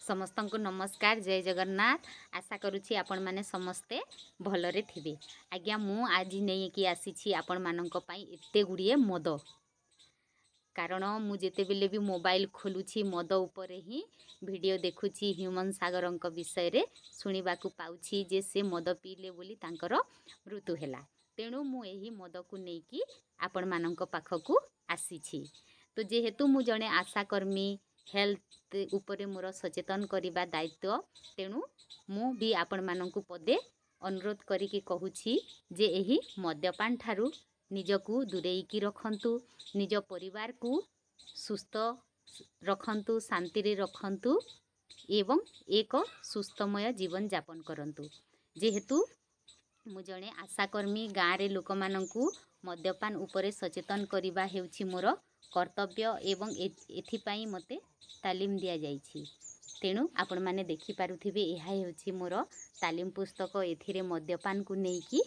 समस्त को नमस्कार जय जगन्नाथ। आशा करुँची आपण माने समस्ते भलरे थिबे। आज्ञा मु आज नहीं कि आसी आपण मानक पई एते गुड़िए मद कारण मु जेते बेले भी मोबाइल खोलुछि मद उपरे ही वीडियो देखुछि ह्यूमन सागर विषय रे सुनिबा को पाउछि जे से मद पीले बोली तांकर मृत्यु हैला। तेणु मु एही मद को नहीं कि आपण मानक पाखकू आसीछि। तो जेहेतु मु जने आशाकर्मी हेल्थ उपरे मोर सचेतन करने दायित्व तेणु मु भी आपण मानकु पदे अनुरोध करिकी कहूछि जे एही मद्यपान ठारू निजकू दूरेकी रखंतु, निज परिवार को सुस्थ रखंतु, शांति रे रखंतु एवं एक सुस्थमय जीवन यापन करंतु। जेहेतु मु जने आशाकर्मी गाँव रे लोक मानकू मद्यपान उपरे सचेतन करिबा हेउछि मोर कर्तव्य एवं एथिपाई मते तालीम दिया जाइछि। तेणु आपण माने देखि पारुथिबे एहा हेउछि मोर तालीम पुस्तक। एथिरे मद्यपान को नेकी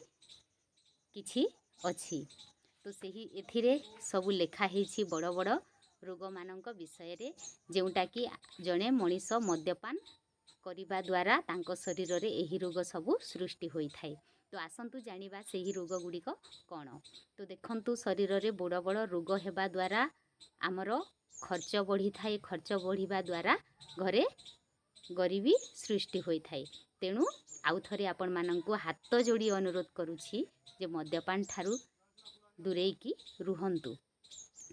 किछि अछि। तो सही एथिरे सबु लेखा हेछि बड़ बड़ रोग मानक विषय रे जेउटा कि जने मनीष मद्यपान करिबा द्वारा तांको शरीर रे एही रोग सबु सृष्टि होई थाए। तो आसंतु जानिबा सेही रोग गुड़िक कौन। तो देखंतु शरीर रे बड़ बड़ रोग हेबा द्वारा आमर खर्च बढ़ी थाए। खर्च बढ़िबा द्वारा घरे गरीबी सृष्टि होई थाए। तेणु आउ थरे आपण मानंकु हाथ जोड़ी अनुरोध करुछि जे मद्यपान ठारू दूरेकी रुहंतु।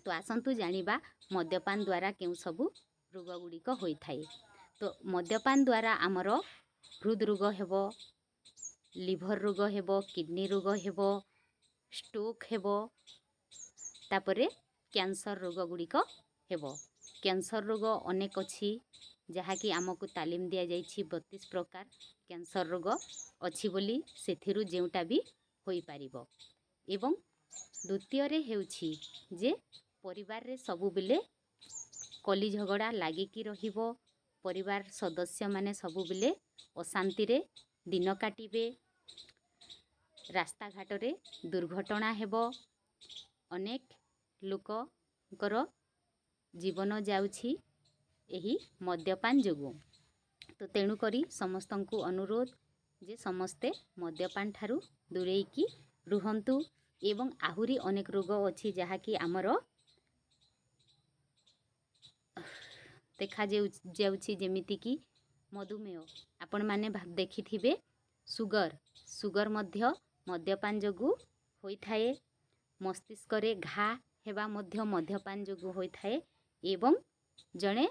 तो आसंतु जानिबा मद्यपान द्वारा केउ सबु रोग गुड़िक होई थाए। तो मद्यपान द्वारा आमर हृद रोग हेबो, लिभर रोग हेबो, किडनी रोग हेबो, स्ट्रोक हेबो, तापरे कैंसर रोग गुड़िक हेबो। कैंसर रोग अनेक अच्छी जहाँकि आमको तालीम दि जाइछि 32 प्रकार कैंसर रोग अच्छी बोली सेथिरु जेउटा भी होई पारिबो। एवं द्वितीय रे हेउछि जे परिवार रे सबु बेले कली झगड़ा लागिकी रहिबो। परिवार सदस्य माने सबु बेले अशांति रे दिन काटिबे। रास्ता घाट रे दुर्घटना हेबो। अनेक लोककर जीवन जाउछि एही मद्यपान जोगु। तो तेणु करी समस्तंकु अनुरोध जे समस्ते मद्यपान ठारू दूरेकी रुहंतु। एवं आहुरी अनेक रोग अच्छी जहाँकि आमर देखा जाउछि जेमिति कि मधुमेह आपण माने देखिथिबे। सुगर मध्य मद्यपान जोगु होई थाए। मस्तिष्क रे घा हेबा मध्य मद्यपान जोगु होई थाए। एवं जणे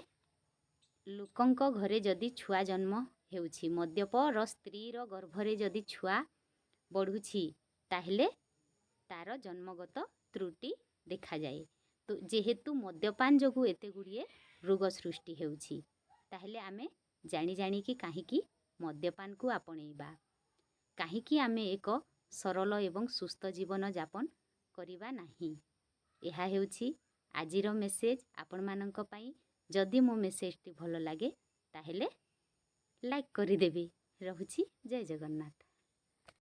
लोकंक घरे जदि छुआ जन्म हेउछि मद्यप र स्त्री रो गर्भरे जदि छुआ बढ़ुछि ताहेले तार जन्मगत त्रुटि देखा जाए। तो जेहेतु मद्यपान जोगु एते गुड़िए रोग सृष्टि हेउछि ताहेले आमे जानी जानी कि काहीकि मद्यपान को आपणेइबा, काहीकि आमे एक सरल एवं सुस्थ जीवन यापन करिबा नाही। एहा हेउछि आजिर मेसेज आपण मानक पई। जदि मो मेसेज टी भलो लागे ताहेले लाइक करि देबे। रहुछि जय जगन्नाथ।